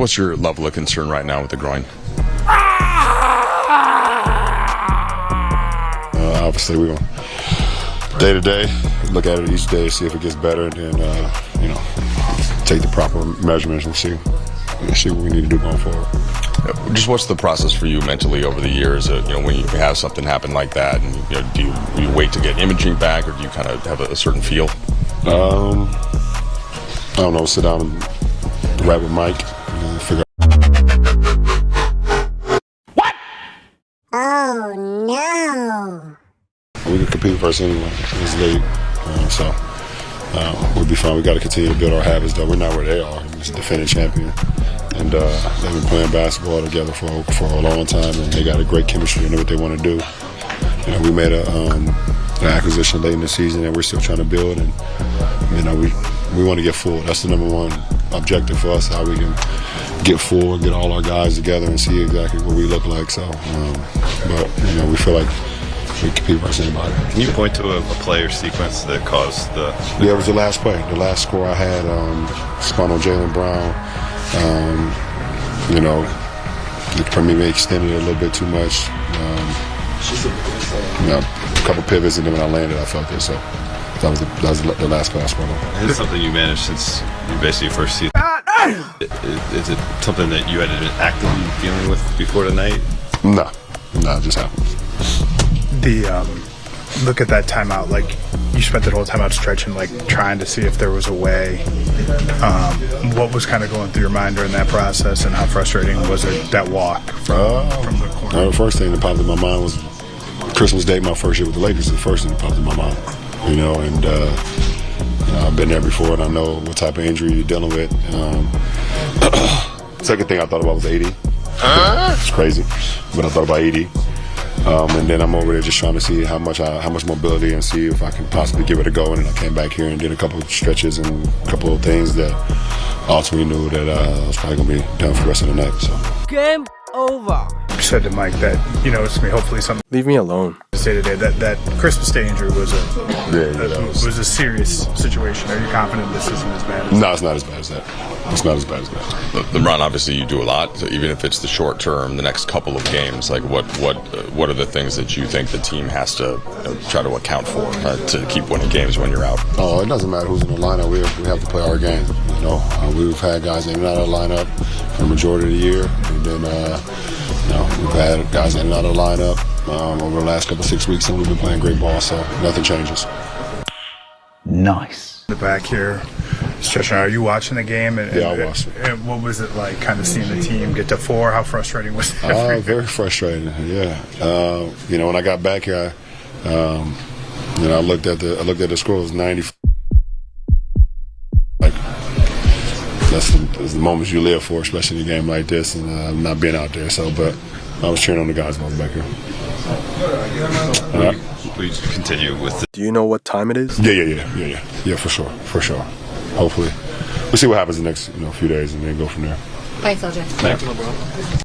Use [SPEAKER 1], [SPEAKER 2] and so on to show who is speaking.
[SPEAKER 1] What's your level of concern right now with the groin?
[SPEAKER 2] Obviously, we're going day to day, look at it each day, see if it gets better, and then, take the proper measurements and see what we need to do going forward.
[SPEAKER 1] Just what's the process for you mentally over the years? When you have something happen like that, and do you wait to get imaging back, or do you kind of have a certain feel?
[SPEAKER 2] I don't know. Sit down and rap with Mike and figure out.
[SPEAKER 3] What? Oh no!
[SPEAKER 2] We can compete first anyway in this league, so we'll be fine. We got to continue to build our habits. Though we're not where they are. It's a defending champion. And they've been playing basketball together for a long time, and they got a great chemistry and know what they want to do. We made an acquisition late in the season, and we're still trying to build. And we want to get full. That's the number one objective for us: how we can get full, get all our guys together, and see exactly what we look like. So, but we feel like we compete versus anybody.
[SPEAKER 4] Can you point to a play or sequence that caused the?
[SPEAKER 2] Yeah, it was the last play. The last score I had spun on Jaylen Brown. For me, we extended it a little bit too much. A couple pivots, and then when I landed, I felt it. So that was the last play I spun on.
[SPEAKER 4] Is it something you managed since basically your first season? Is it something that you had been actively dealing with before tonight?
[SPEAKER 2] No, it just happened.
[SPEAKER 5] Look at that timeout. Like, you spent that whole timeout stretching, like, trying to see if there was a way. What was kind of going through your mind during that process, and how frustrating was it, that walk from the corner?
[SPEAKER 2] The first thing that popped in my mind was Christmas Day, my first year with the Lakers. The first thing that popped in my mind, I've been there before, and I know what type of injury you're dealing with. Second thing I thought about was 80. It's crazy, but I thought about 80. And then I'm over there just trying to see how much mobility, and see if I can possibly give it a go. And then I came back here and did a couple of stretches and a couple of things that ultimately knew that I was probably going to be done for the rest of the night. So.
[SPEAKER 6] Game over.
[SPEAKER 5] You said to Mike that, it's going to be hopefully something.
[SPEAKER 6] Leave me alone.
[SPEAKER 5] Say today that Christmas Day injury was a serious situation. Are you confident this isn't as bad as that?
[SPEAKER 2] No, it's not as bad as that. It's not as bad as that.
[SPEAKER 1] LeBron, obviously you do a lot, so even if it's the short term, the next couple of games, like what are the things that you think the team has to try to account for to keep winning games when you're out?
[SPEAKER 2] Oh, it doesn't matter who's in the lineup. We have to play our game. We've had guys in and out of the lineup for the majority of the year, and then we've had guys in and out of the lineup over the last 6 weeks, and we've been playing great ball, so nothing changes.
[SPEAKER 6] Nice.
[SPEAKER 5] The back here, stretching. Are you watching the game?
[SPEAKER 2] Yeah, I watched it.
[SPEAKER 5] And what was it like, kind of seeing the team get to 4? How frustrating was it?
[SPEAKER 2] Very frustrating. Yeah. When I got back here, I looked at the score. It was 90. That's the moments you live for, especially in a game like this, and not being out there. So, but I was cheering on the guys when I was back here.
[SPEAKER 4] We continue with the.
[SPEAKER 6] Do you know what time it is?
[SPEAKER 2] Yeah, for sure. Hopefully, we'll see what happens the next few days, and then go from there.
[SPEAKER 3] Thanks, LJ.
[SPEAKER 4] Thanks.